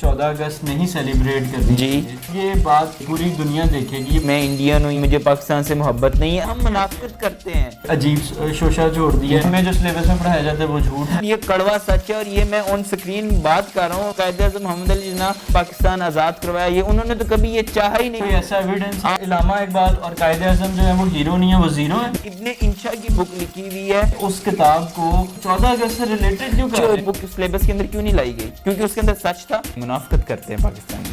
14 اگست نہیں سیلیبریٹ کرنی جی یہ بات پوری دنیا دیکھے گی. میں انڈین ہوں, مجھے پاکستان سے محبت نہیں ہے, ہم منافقت کرتے ہیں, عجیب شوشہ چھوڑ دیا ہے. ہمیں جو سلیبس میں پڑھایا جاتا ہے وہ جھوٹ ہے. یہ کڑوا سچ ہے, اور یہ میں آن سکرین بات کر رہا ہوں. قائد اعظم محمد علی جناح پاکستان آزاد کروایا, یہ انہوں نے تو کبھی یہ چاہا ہی نہیں. کوئی ایسا ایویڈنس ہے؟ علامہ اقبال اور قائد اعظم جو ہے وہ ہیرو نہیں ہے, وہ زیرو ہے. ابن انشا کی بک لکھی ہوئی ہے, اس کتاب کو 14 اگست سے ریلیٹڈ کیوں کر رہے ہیں؟ بک سلیبس کے اندر کیوں نہیں لائی گئی؟ کیونکہ اس کے اندر سچ تھا. منافقت کرتے ہیں پاکستان میں.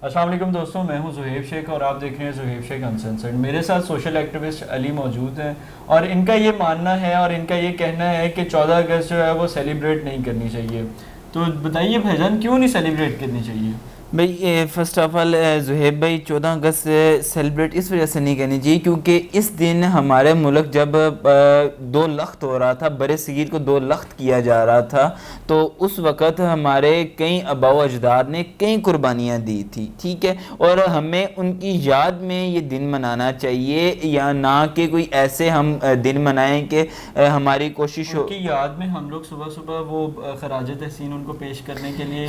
السلام علیکم دوستوں, میں ہوں زہیب شیخ اور آپ دیکھ رہے ہیں زہیب شیخ انسنسرڈ. میرے ساتھ سوشل ایکٹیوسٹ علی موجود ہیں, اور ان کا یہ ماننا ہے اور ان کا یہ کہنا ہے کہ 14 اگست جو ہے وہ سیلیبریٹ نہیں کرنی چاہیے. تو بتائیے بھائی جان, کیوں نہیں سیلیبریٹ کرنی چاہیے؟ بھائی فرسٹ آف آل زہیب بھائی 14 اگست سیلیبریٹ اس وجہ سے نہیں کرنی چاہیے کیونکہ اس دن ہمارے ملک جب دو لخت ہو رہا تھا, بر صغیر کو دو لخت کیا جا رہا تھا, تو اس وقت ہمارے کئی آباء و اجداد نے کئی قربانیاں دی تھی, ٹھیک ہے, اور ہمیں ان کی یاد میں یہ دن منانا چاہیے, یا نہ کہ کوئی ایسے ہم دن منائیں کہ ہماری کوشش ہو. ان کی یاد میں ہم لوگ صبح صبح وہ خراج تحسین ان کو پیش کرنے کے لیے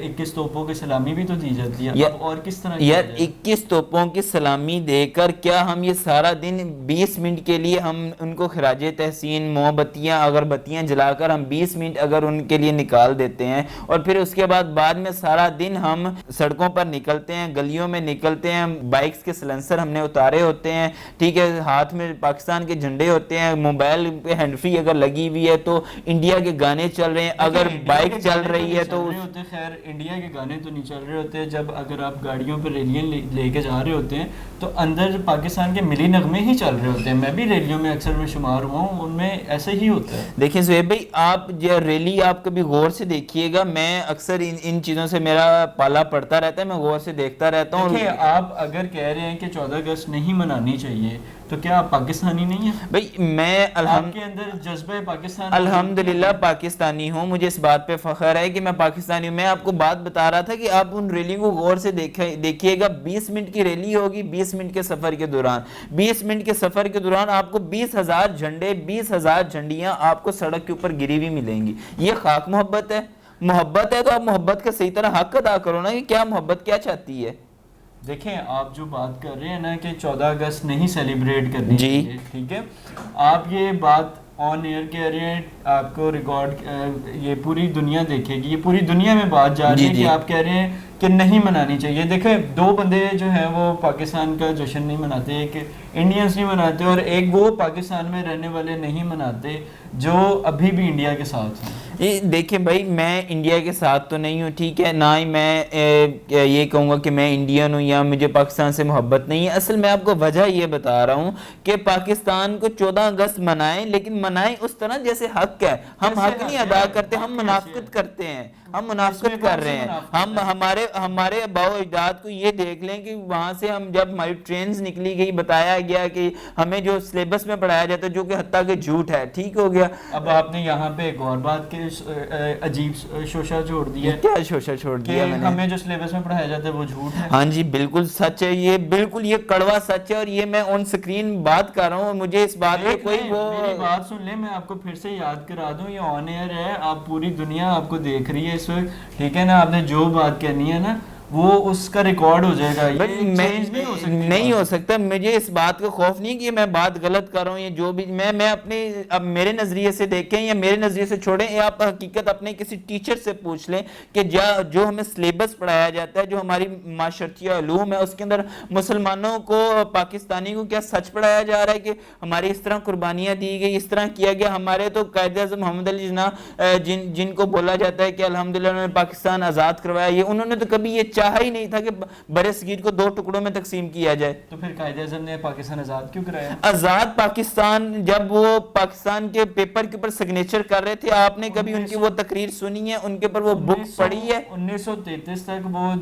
21 توپوں کی سلامی بھی تو دی جاتی ہے. اب اور کس طرح یار 21 توپوں کی سلامی دے کر کیا ہم یہ سارا دن 20 منٹ کے لیے ہم ان کو خراج تحسین موم بتیاں اگربتیاں جلا کر ہم 20 منٹ اگر ان کے لیے نکال دیتے ہیں, اور پھر اس کے بعد میں سارا دن ہم سڑکوں پر نکلتے ہیں, گلیوں میں نکلتے ہیں, بائکس کے سلنسر ہم نے اتارے ہوتے ہیں, ٹھیک ہے, ہاتھ میں پاکستان کے جھنڈے ہوتے ہیں, موبائل پہ ہینڈ فری اگر لگی ہوئی ہے تو انڈیا کے گانے چل رہے ہیں, اگر بائک چل رہی ہے تو خیر انڈیا کے گانے تو نہیں چل رہے ہوتے. جب اگر آپ گاڑیوں پہ ریلیاں لے کے جا رہے ہوتے ہیں تو اندر پاکستان کے ملی نغمے ہی چل رہے ہوتے ہیں. میں بھی ریلیوں میں اکثر میں شمار ہوا ہوں, ان میں ایسے ہی ہوتا ہے. دیکھیں زہیب بھائی, آپ جو ریلی آپ کبھی غور سے دیکھیے گا, میں اکثر ان چیزوں سے میرا پالا پڑتا رہتا ہے, میں غور سے دیکھتا رہتا ہوں. دیکھیں, آپ اگر کہہ رہے ہیں کہ 14 اگست نہیں منانی چاہیے تو کیا آپ پاکستانی نہیں ہیں؟ بھائی میں آپ کے اندر جذبہ پاکستان الحمدللہ پاکستانی ہوں, مجھے اس بات پہ فخر ہے کہ میں پاکستانی ہوں. میں آپ کو بات بتا رہا تھا کہ آپ ان ریلیوں کو غور سے دیکھیے گا. 20 منٹ کی ریلی ہوگی, 20 منٹ کے سفر کے دوران 20 منٹ کے سفر کے دوران آپ کو 20,000 جھنڈے 20,000 جھنڈیاں آپ کو سڑک کے اوپر گری ہوئی ملیں گی. یہ خاک محبت ہے؟ محبت ہے تو آپ محبت کا صحیح طرح حق ادا کرو نا, کہ کیا محبت کیا چاہتی ہے. دیکھیں, آپ جو بات کر رہے ہیں نا کہ 14 اگست نہیں سیلیبریٹ کرنی چاہیے, ٹھیک ہے, آپ یہ بات آن ایئر کہہ رہے ہیں, آپ کو ریکارڈ یہ پوری دنیا دیکھے گی, یہ پوری دنیا میں بات جا رہی ہے کہ آپ کہہ رہے ہیں کہ نہیں منانی چاہیے. دیکھیں, دو بندے جو ہیں وہ پاکستان کا جشن نہیں مناتے, ایک انڈینز نہیں مناتے اور ایک وہ پاکستان میں رہنے والے نہیں مناتے جو ابھی بھی انڈیا کے ساتھ ہیں. دیکھیں بھائی, میں انڈیا کے ساتھ تو نہیں ہوں, ٹھیک ہے, نہ ہی میں یہ کہوں گا کہ میں انڈین ہوں یا مجھے پاکستان سے محبت نہیں ہے. اصل میں آپ کو وجہ یہ بتا رہا ہوں کہ پاکستان کو 14 اگست منائیں, لیکن منائیں اس طرح جیسے حق ہے. ہم حق نہیں ادا کرتے, ہم منافقت کرتے ہیں, ہم منافقت کر رہے ہیں. ہم ہمارے آباء و اجداد کو یہ دیکھ لیں کہ وہاں سے ہم جب ہماری ٹرینز نکلی گئی, بتایا گیا کہ ہمیں جو سلیبس میں پڑھایا جاتا ہے جو کہ حتیٰ کہ جھوٹ ہے, ٹھیک ہو گیا. اب آپ نے یہاں پہ ایک اور بات کے عجیب شوشہ چھوڑ دیا. کیا شوشہ چھوڑ دیا میں نے؟ ہمیں جو سلیبس میں پڑھایا جاتا ہے وہ جھوٹ ہے. ہاں جی, بالکل سچ ہے, یہ بالکل یہ کڑوا سچ ہے, اور یہ میں آن سکرین بات کر رہا ہوں, مجھے اس بات پہ کوئی میری بات سن لیں, میں آپ کو پھر سے یاد کرا دوں, یہ آن ایئر ہے, آپ پوری دنیا آپ کو دیکھ رہی ہے اس وقت, ٹھیک ہے نا. آپ نے جو بات کرنی ہے نا وہ اس کا ریکارڈ ہو جائے گا. نہیں ہو سکتا. مجھے اس بات کا خوف نہیں کہ میں بات غلط کر رہا ہوں, یہ جو بھی میں اپنے اب میرے نظریے سے دیکھیں یا میرے نظریے سے چھوڑیں, یا آپ حقیقت اپنے کسی ٹیچر سے پوچھ لیں کہ جو ہمیں سلیبس پڑھایا جاتا ہے, جو ہماری معاشرتی علوم ہے, اس کے اندر مسلمانوں کو, پاکستانی کو کیا سچ پڑھایا جا رہا ہے کہ ہماری اس طرح قربانیاں دی گئی, اس طرح کیا گیا. ہمارے تو قائد اعظم محمد علی جناح جن کو بولا جاتا ہے کہ الحمدللہ انہوں نے پاکستان آزاد کروایا, یہ انہوں نے تو کبھی یہ چاہا ہی نہیں تھا کہ بر صغیر کو 2 ٹکڑوں میں تقسیم کیا جائے. تو پھر قائد اعظم نے پاکستان آزاد کیوں کرایا؟ آزاد پاکستان, جب وہ پاکستان کے پیپر کے اوپر سگنیچر کر رہے تھے, آپ نے کبھی ان کی وہ تقریر سنی ہے, ان کے اوپر وہ بک پڑھی ہے؟ 1933 تک وہ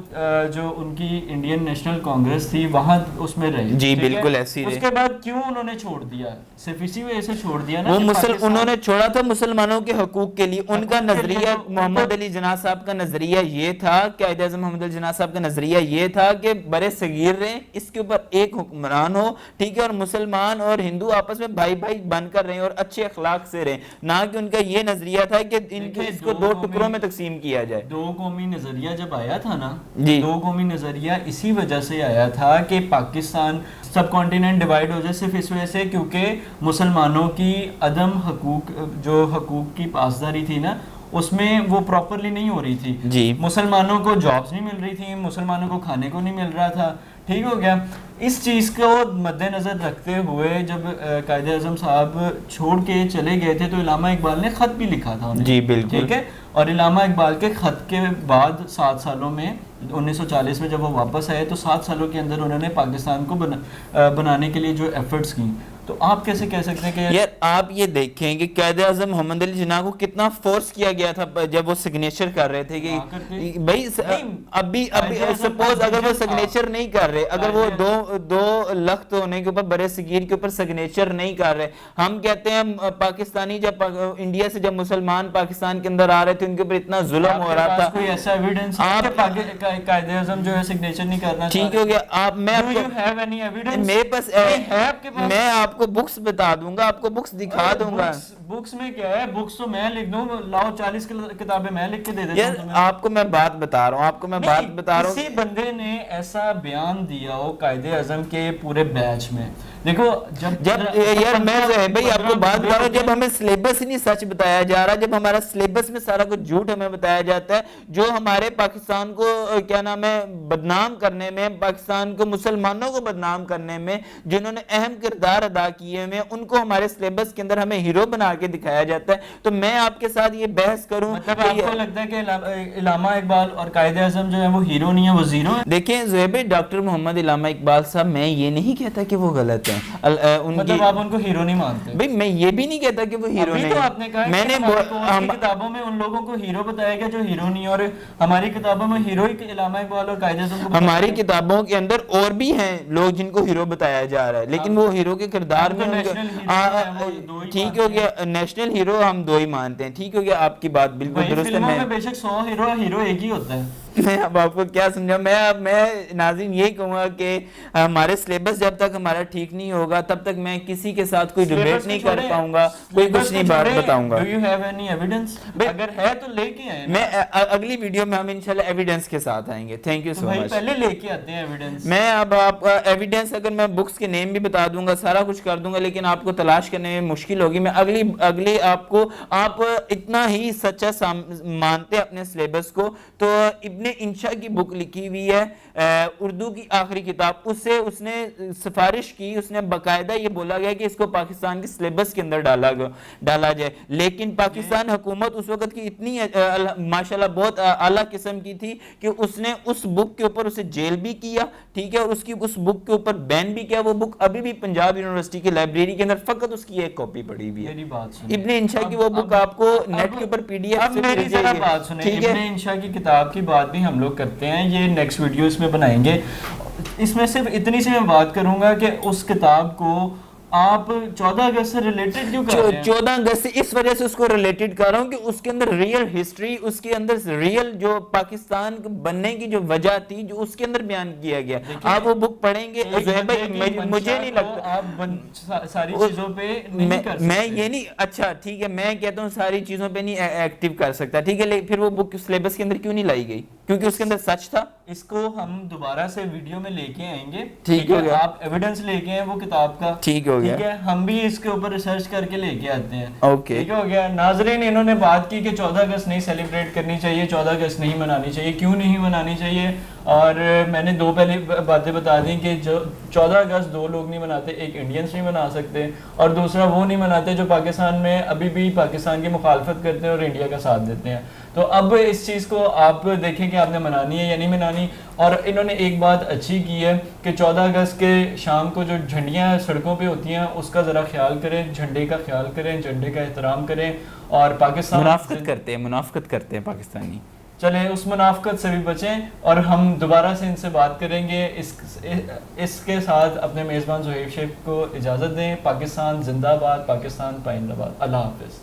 جو ان کی انڈین نیشنل کانگریس تھی وہاں اس میں رہی. جی بالکل ایسی رہی. اس کے بعد کیوں انہوں نے چھوڑ دیا؟ صرف اسی وجہ سے چھوڑ دیا نا, انہوں نے چھوڑا تھا مسلمانوں کے حقوق کے لیے. ان کا نظریہ, محمد علی جناح صاحب کا نظریہ یہ تھا, قائد اعظم محمد علی جناح جناح صاحب کا نظریہ یہ تھا کہ برے صغیر رہیں, اس کے اوپر ایک حکمران ہو, ٹھیک ہے, اور مسلمان اور ہندو آپس میں بھائی بھائی بن کر رہیں اور اچھے اخلاق سے رہیں, نہ کہ ان کا یہ نظریہ تھا کہ اس کو دو ٹکڑوں میں تقسیم کیا جائے. دو قومی نظریہ جب آیا تھا نا, دو قومی نظریہ اسی وجہ سے آیا تھا کہ پاکستان سب کانٹیننٹ ڈیوائیڈ ہو جائے, صرف اس وجہ سے کیونکہ مسلمانوں کی عدم حقوق, جو حقوق کی پاسداری تھی نا, اس میں وہ پراپرلی نہیں ہو رہی تھی. جی, مسلمانوں کو جابز نہیں مل رہی تھی, مسلمانوں کو کھانے کو نہیں مل رہا تھا, ٹھیک ہو گیا. اس چیز کو مد نظر رکھتے ہوئے جب قائد اعظم صاحب چھوڑ کے چلے گئے تھے تو علامہ اقبال نے خط بھی لکھا تھا انہیں. جی بالکل, ٹھیک ہے, اور علامہ اقبال کے خط کے بعد 7 سالوں میں 1940 میں جب وہ واپس آئے تو 7 سالوں کے اندر انہوں نے پاکستان کو بنانے کے لیے جو ایفرٹس کی. تو آپ کیسے کہہ سکتے ہیں کہ یار آپ یہ دیکھیں کہ قائد اعظم محمد علی جناح کو کتنا فورس کیا گیا تھا جب وہ سگنیچر کر رہے تھے کہ بھائی ابھی سپوز اگر وہ سگنیچر نہیں کر رہے, اگر وہ دو لخت ہونے کے اوپر برے صغیر کے اوپر سگنیچر نہیں کر رہے, ہم کہتے ہیں پاکستانی جب انڈیا سے جب مسلمان پاکستان کے اندر آ رہے تھے ان کے اوپر اتنا ظلم ہو رہا تھا, کوئی ایسا ایویڈنس قائد اعظم جو ہے سگنیچر نہیں کرنا, ٹھیک ہو گیا. آپ میں میرے پاس میں آپ کو بکس بتا دوں گا, آپ کو بکس دکھا دوں گا. بکس میں کیا ہے, بکس تو میں لکھ دوں, لاؤ 40 کتابیں میں لکھ کے دے دیتا ہوں. آپ کو میں بات بتا رہا ہوں, کسی بندے نے ایسا بیان دیا ہو قائد اعظم کے پورے بیچ میں, دیکھو جب یار میں بھائی آپ کو بات بتا رہا ہوں, جب ہمیں سلیبس ہی نہیں سچ بتایا جا رہا, جب ہمارا سلیبس میں سارا کچھ جھوٹ ہمیں بتایا جاتا ہے, جو ہمارے پاکستان کو کیا نام ہے بدنام کرنے میں, پاکستان کو مسلمانوں کو بدنام کرنے میں جنہوں نے اہم کردار ادا کیے ہیں, ان کو ہمارے سلیبس کے اندر ہمیں ہیرو بنا کے دکھایا جاتا ہے. تو میں آپ کے ساتھ یہ بحث کروں, مطلب آپ کو لگتا ہے کہ علامہ اقبال اور قائد اعظم جو ہے وہ ہیرو نہیں ہے, وہ زیرو ہے. دیکھیں زہیب بھائی, ڈاکٹر محمد علامہ اقبال صاحب, میں یہ نہیں کہتا کہ وہ غلط ہیں, مطلب آپ ان کو ہیرو نہیں مانتے. بھئی میں یہ بھی نہیں کہتا کہ وہ ہیرو نہیں. تو آپ نے کہا میں نے کتابوں میں ان لوگوں کو ہیرو بتایا گیا جو ہیرو نہیں, اور ہماری کتابوں میں ہیرو ہی علامہ اقبال اور قائد اعظم کو. ہماری کتابوں کے اندر اور بھی ہیں لوگ جن کو ہیرو بتایا جا رہا ہے, لیکن وہ ہیرو کے کردار میں ٹھیک ہو گیا, نیشنل ہیرو ہم 2 ہی مانتے ہیں, ٹھیک ہو گیا, آپ کی بات بالکل درست ہے. میں بے شک 100 ہیرو ایک ہی ہوتا ہے. میں اب آپ کو کیا سمجھا, میں ناظرین یہی کہوں گا کہ ہمارے سلیبس جب تک ہمارا ٹھیک نہیں ہوگا تب تک میں کسی کے ساتھ کوئی ڈیبیٹ نہیں کر پاؤں گا, کوئی کچھ نہیں بات بتاؤں گا. Do you have any evidence? اگر ہے تو لے کے آئیں. میں اگلی ویڈیو میں ہم انشاءاللہ ایویڈنس کے ساتھ آئیں گے. تھینک یو سو مچ. پہلے لے کے آتے ہیں ایویڈنس. میں اب آپ ایویڈنس اگر میں بکس کے نیم بھی بتا دوں گا, سارا کچھ کر دوں گا, لیکن آپ کو تلاش کرنے میں مشکل ہوگی. میں اگلی آپ اتنا ہی سچا مانتے ہیں اپنے سلیبس کو, تو ابن انشا کی بک لکھی ہوئی ہے, اردو کی آخری کتاب, اس نے سفارش کی, اس نے باقاعدہ یہ بولا گیا کہ اس کو پاکستان کے سلیبس کے اندر ڈالا جائے, لیکن پاکستان حکومت اس وقت کی اتنی ماشاءاللہ بہت اعلیٰ قسم کی تھی کہ اس نے اس بک کے اوپر اسے جیل بھی کیا, ٹھیک ہے, اور اس بک کے اوپر بین بھی کیا. وہ بک ابھی بھی پنجاب یونیورسٹی کی لائبریری کے اندر فقط اس کی ایک کاپی پڑی ہوئی ہے. ابن انشا کی وہ بک آپ کو نیٹ کے اوپر پی ڈی ایف سے مل جائے گی. ابن انشا کی کتاب کی بات بھی ہم لوگ کرتے ہیں, یہ نیکسٹ ویڈیو اس میں بنائیں گے. اس میں صرف اتنی سی میں بات کروں گا کہ اس کتاب کو آپ 14 اگست سے ریلیٹڈ کیوں کر رہے ہیں؟ 14 اگست سے اس وجہ سے اس کو ریلیٹڈ کر رہا ہوں کہ اس کے اندر ریئل ہسٹری, اس کے اندر ریئل جو پاکستان بننے کی جو وجہ تھی جو اس کے اندر بیان کیا گیا. آپ وہ بک پڑھیں گے, مجھے نہیں لگتا آپ ساری چیزوں پہ نہیں کر سکتے. میں یہ نہیں, اچھا ٹھیک ہے, میں کہتا ہوں ساری چیزوں پہ نہیں ایکٹیو کر سکتا, ٹھیک ہے, لیکن پھر وہ بک سلیبس کے اندر کیوں نہیں لائی گئی؟ کیونکہ اس کے اندر سچ تھا. اس کو ہم دوبارہ سے ویڈیو میں لے کے آئیں گے, ٹھیک ہے, آپ ایویڈنس لے کے آئیں وہ کتاب کا, ٹھیک ہو گیا, ہم بھی اس کے اوپر ریسرچ کر کے لے کے آتے ہیں. اوکے, ٹھیک ہو گیا. ناظرین, انہوں نے بات کی کہ 14 اگست نہیں سیلیبریٹ کرنی چاہیے, 14 اگست نہیں منانی چاہیے, کیوں نہیں منانی چاہیے, اور میں نے 2 پہلی باتیں بتا دیں کہ جو 14 اگست 2 لوگ نہیں مناتے, ایک انڈینس نہیں منا سکتے, اور دوسرا وہ نہیں مناتے جو پاکستان میں ابھی بھی پاکستان کی مخالفت کرتے ہیں اور انڈیا کا ساتھ دیتے ہیں. تو اب اس چیز کو آپ دیکھیں کہ آپ نے منانی ہے یا نہیں منانی. اور انہوں نے ایک بات اچھی کی ہے کہ 14 اگست کے شام کو جو جھنڈیاں سڑکوں پہ ہوتی ہیں اس کا ذرا خیال کریں, جھنڈے کا خیال کریں, جھنڈے کا احترام کریں, اور پاکستان منافقت کرتے ہیں پاکستانی. چلیں اس منافقت سے بھی بچیں, اور ہم دوبارہ سے ان سے بات کریں گے. اس کے ساتھ اپنے میزبان زہیب شیخ کو اجازت دیں. پاکستان زندہ باد, پاکستان پائندہ باد. اللہ حافظ.